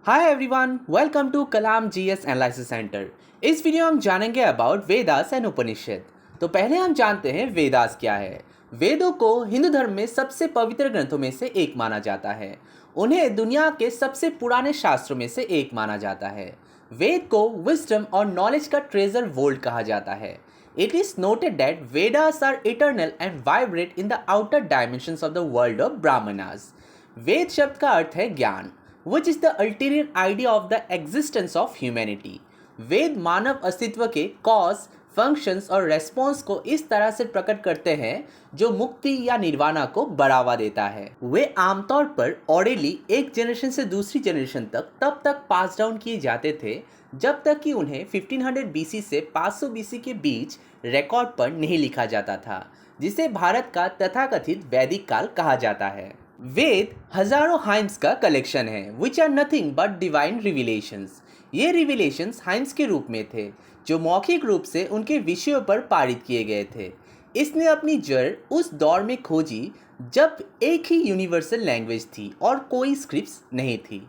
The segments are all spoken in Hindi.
Hi everyone, welcome to Kalam GS analysis centre. इस वीडियो में हम जानेंगे अबाउट वेदास एंड उपनिषद। तो पहले हम जानते हैं वेदास क्या है। वेदों को हिंदू धर्म में सबसे पवित्र ग्रंथों में से एक माना जाता है। उन्हें दुनिया के सबसे पुराने शास्त्रों में से एक माना जाता है। वेद को विजडम और नॉलेज का ट्रेजर वोल्ड कहा जाता है। It is noted that Vedas are eternal and vibrate in the outer dimensions of the world of Brahmanas. वेद शब्द का अर्थ है ज्ञान, which is the ulterior idea of the existence of humanity. वेद मानव अस्तित्व के कॉज, फंक्शंस और रेस्पॉन्स को इस तरह से प्रकट करते हैं जो मुक्ति या निर्वाणा को बढ़ावा देता है। वे आमतौर पर ऑरेली एक जनरेशन से दूसरी जनरेशन तब तक पास डाउन किए जाते थे जब तक कि उन्हें 1500 बीसी से 500 बीसी के बीच रिकॉर्ड पर नहीं लिखा जाता था, जिसे भारत का तथाकथित वैदिक काल कहा जाता है। वेद हजारों हाइम्स का कलेक्शन है which are nothing but divine revelations. ये रिविलेशंस हाइम्स के रूप में थे जो मौखिक रूप से उनके विषयों पर पारित किए गए थे। इसने अपनी जड़ उस दौर में खोजी जब एक ही यूनिवर्सल लैंग्वेज थी और कोई स्क्रिप्ट्स नहीं थी।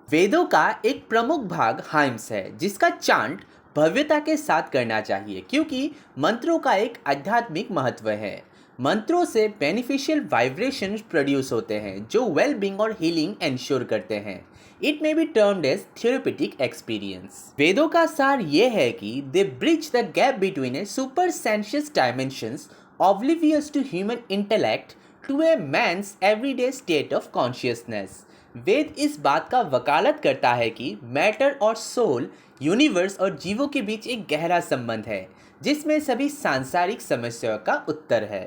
वेदों का एक प्रमुख भाग हाइम्स है जिसका चांट भव्यता के साथ करना चाहिए क्योंकि मंत्रों का एक आध्यात्मिक महत्व है। मंत्रों से बेनिफिशियल वाइब्रेशन प्रोड्यूस होते हैं जो वेल बीइंग और हीलिंग एंश्योर करते हैं। It may be termed as therapeutic experience. वेदों का सार ये है कि they bridge the gap between a supersensuous dimensions oblivious to human intellect to a man's everyday state of consciousness. Veda इस बात का वकालत करता है कि मैटर और सोल, यूनिवर्स और जीवों के बीच एक गहरा संबंध है जिसमें सभी सांसारिक समस्याओं का उत्तर है।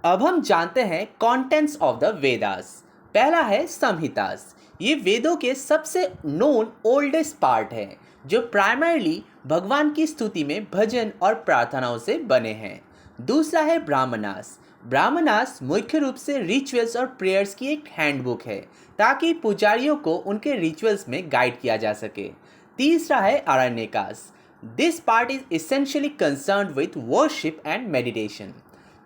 अब हम जानते हैं कंटेंट्स ऑफ द वेदास। पहला है संहितास। ये वेदों के सबसे नोन ओल्डेस्ट पार्ट है जो प्राइमरली भगवान की स्तुति में भजन और प्रार्थनाओं से बने हैं। दूसरा है ब्राह्मणास। ब्राह्मणास मुख्य रूप से रिचुअल्स और प्रेयर्स की एक हैंडबुक है ताकि पुजारियों को उनके रिचुअल्स में गाइड किया जा सके। तीसरा है Aranyakas. This part is essentially concerned with worship and meditation.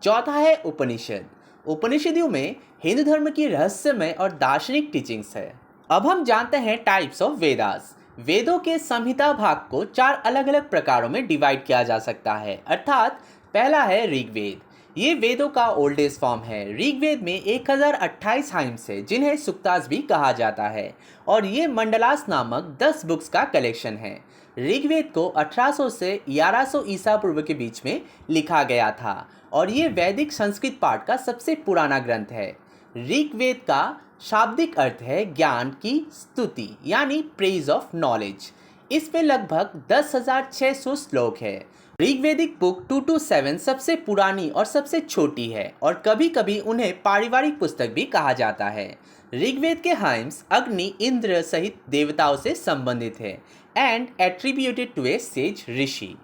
चौथा है उपनिषद। उपनिषदों में हिंदू धर्म की रहस्यमय और दार्शनिक टीचिंग्स है। अब हम जानते हैं टाइप्स ऑफ वेदास। वेदों के संहिता भाग को 4 अलग अलग प्रकारों में डिवाइड किया जा सकता है, अर्थात पहला है ऋग्वेद। ये वेदों का ओल्डेस्ट फॉर्म है। ऋग्वेद में 1028 हाइम्स है जिन्हें सुक्तास भी कहा जाता है और ये मंडलास नामक 10 बुक्स का कलेक्शन है। ऋग्वेद को 1800 से 1100 ईसा पूर्व के बीच में लिखा गया था और ये वैदिक संस्कृत पाठ का सबसे पुराना ग्रंथ है। ऋग्वेद का शाब्दिक अर्थ है ज्ञान की स्तुति यानी प्रेज ऑफ नॉलेज। इसमें लगभग 10,600 श्लोक है। ऋग्वेदिक बुक 2 to 7 सबसे पुरानी और सबसे छोटी है और कभी कभी उन्हें पारिवारिक पुस्तक भी कहा जाता है। ऋग्वेद के हाइम्स अग्नि, इंद्र सहित देवताओं से संबंधित है and attributed to a sage rishi.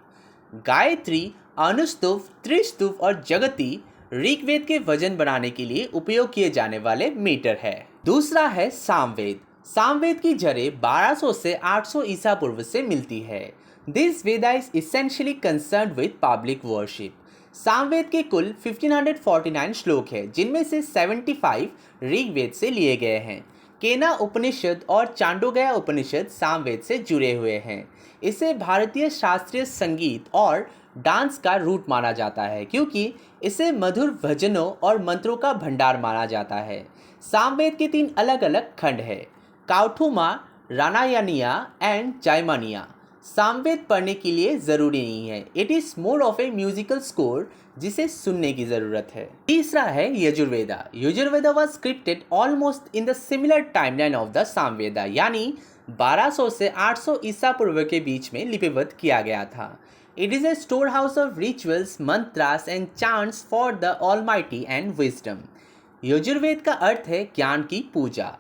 Gayatri, Anushtup, Trishtup और जगती ऋग्वेद के वजन बनाने के लिए उपयोग किए जाने वाले मीटर है। दूसरा है सामवेद। सामवेद की जड़ें 1200 से 800 ईसा पूर्व से मिलती है। This Veda is essentially concerned with public worship. Samaveda के कुल 1549 श्लोक है जिनमें से 75 ऋग्वेद से लिए गए हैं। केना उपनिषद और चांडोग्या उपनिषद सामवेद से जुड़े हुए हैं। इसे भारतीय शास्त्रीय संगीत और डांस का रूट माना जाता है क्योंकि इसे मधुर भजनों और मंत्रों का भंडार माना जाता है। सामवेद के 3 अलग अलग खंड है, काउथुमा, रानायनिया एंड जायमानिया। सामवेद पढ़ने के लिए ज़रूरी नहीं है। It is more of A musical score जिसे सुनने की ज़रूरत है। तीसरा है Yajurveda. Yajurveda was scripted almost in the similar timeline of the Samaveda यानी 1200 से 800 ईसा पूर्व के बीच में लिपिबद्ध किया गया था। It is a storehouse of rituals, mantras and chants for the Almighty and wisdom. Yajurveda का अर्थ है ज्ञान की पूजा।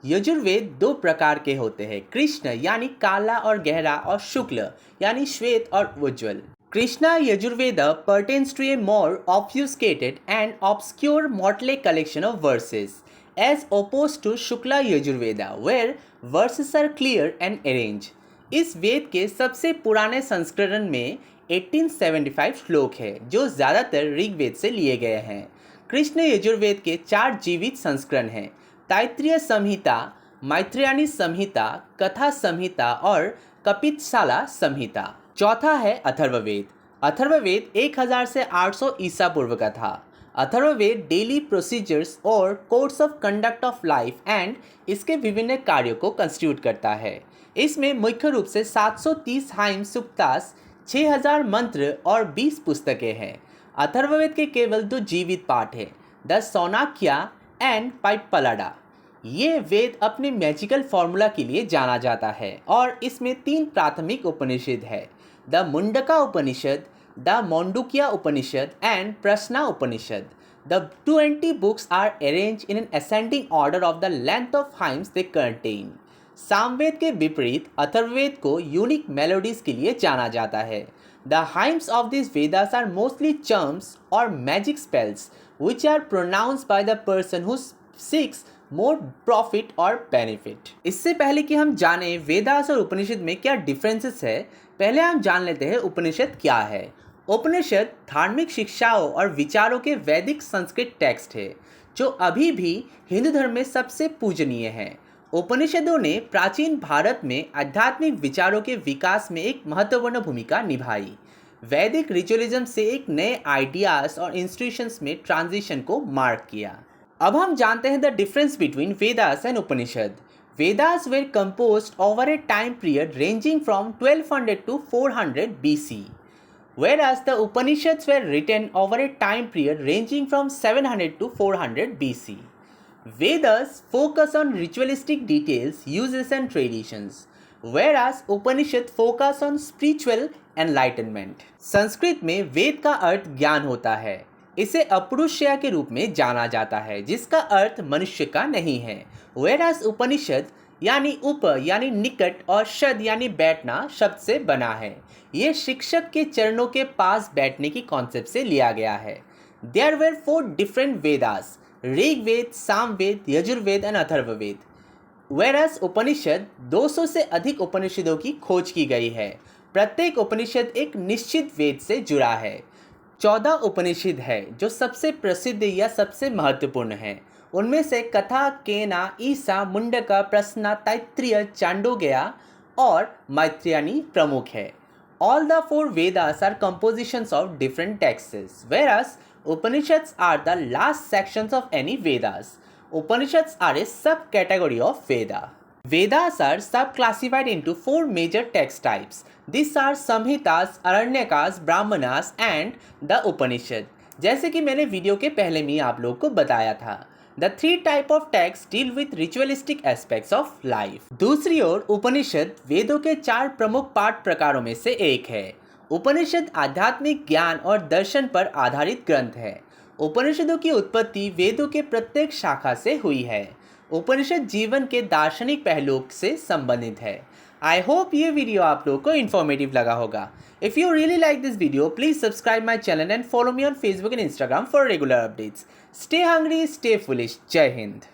यजुर्वेद 2 प्रकार के होते हैं, कृष्ण यानी काला और गहरा और शुक्ल यानी श्वेत और उज्ज्वल। Krishna Yajurveda pertains to a more obfuscated and obscure motley collection of verses, as opposed to Shukla Yajurveda, where verses are clear and arranged. इस वेद के सबसे पुराने संस्करण में 1875 श्लोक है जो ज़्यादातर ऋग्वेद से लिए गए हैं। कृष्ण यजुर्वेद के 4 जीवित संस्करण हैं, तैत्तिरीय संहिता, मैत्रेयी संहिता, कथा संहिता और कपितशाला संहिता। चौथा है अथर्ववेद। अथर्ववेद 1000 से 800 ईसा पूर्व का था। अथर्ववेद डेली प्रोसीजर्स और codes of conduct of life and इसके विभिन्न कार्यों को कंस्टिट्यूट करता है। इसमें मुख्य रूप से 730 हाइम सुक्तास, 6000 मंत्र और 20 पुस्तकें हैं। अथर्ववेद के केवल 2 जीवित पाठ हैं, द सौनाख्या एंड पाइप्पलाडा। ये वेद अपने मैजिकल फॉर्मूला के लिए जाना जाता है और इसमें 3 प्राथमिक उपनिषद है, the Mundaka Upanishad, the Mandukya Upanishad and Prashna Upanishad. The 20 books are arranged in an ascending order of the length of hymns they contain. Samaveda के विपरीत अथर्ववेद को यूनिक मेलोडीज के लिए जाना जाता है। The hymns of these Vedas are mostly charms or magic spells which are pronounced by the person who seeks more profit or benefit. इससे पहले कि हम जाने वेदास और उपनिषद में क्या डिफरेंसेस है, पहले हम जान लेते हैं उपनिषद क्या है। उपनिषद धार्मिक शिक्षाओं और विचारों के वैदिक संस्कृत टेक्स्ट है जो अभी भी हिंदू धर्म में सबसे पूजनीय है। उपनिषदों ने प्राचीन भारत में आध्यात्मिक विचारों के विकास में एक महत्वपूर्ण भूमिका निभाई। वैदिक रिचुअलिज्म से एक नए आइडियाज और इंस्टीट्यूशंस में ट्रांजिशन को मार्क किया। अब हम जानते हैं the difference between Vedas and Upanishad. Vedas were composed over a time period ranging from 1200 to 400 BC, whereas the Upanishads were written over a time period ranging from 700 to 400 BC. Vedas focus on ritualistic details, uses and traditions, whereas Upanishad focus on spiritual enlightenment. Sanskrit में वेद का अर्थ ज्ञान होता है। इसे अपरुष्या के रूप में जाना जाता है जिसका अर्थ मनुष्य का नहीं है। whereas उपनिषद यानी उप यानी निकट और शद यानी बैठना शब्द से बना है। ये शिक्षक के चरणों के पास बैठने की कॉन्सेप्ट से लिया गया है। There were 4 different Vedas, Rigveda, Samaveda, Yajurveda and Atharvaveda. Various Upanishad 200 से अधिक उपनिषदों की खोज की गई है। प्रत्येक उपनिषद एक निश्चित वेद से जुड़ा है। 14 उपनिषद है जो सबसे प्रसिद्ध या सबसे महत्वपूर्ण है। उनमें से कथा, केना, ईसा, मुंडका, प्रश्ना, तैत्तिरीय, चांडोग्या और मैत्रेयी प्रमुख है। All the 4 Vedas are compositions of different texts, whereas Upanishads are the last sections of any Vedas. Upanishads are a subcategory of Veda. Vedas are subclassified into 4 major text types. These are Samhitas, Aranyakas, Brahmanas and the Upanishad. जैसे कि मैंने वीडियो के पहले में आप लोग को बताया था, The 3 type of texts deal with ritualistic aspects of life. दूसरी ओर उपनिषद वेदों के 4 प्रमुख पाठ प्रकारों में से एक है। उपनिषद आध्यात्मिक ज्ञान और दर्शन पर आधारित ग्रंथ है। उपनिषदों की उत्पत्ति वेदों के प्रत्येक शाखा से हुई है। उपनिषद जीवन के दार्शनिक पहलुओं से संबंधित है। आई होप ये वीडियो आप लोगों को इन्फॉर्मेटिव लगा होगा। If you really like this video, please subscribe my channel and follow me on Facebook and Instagram for regular updates. Stay hungry, stay foolish. Jai Hind.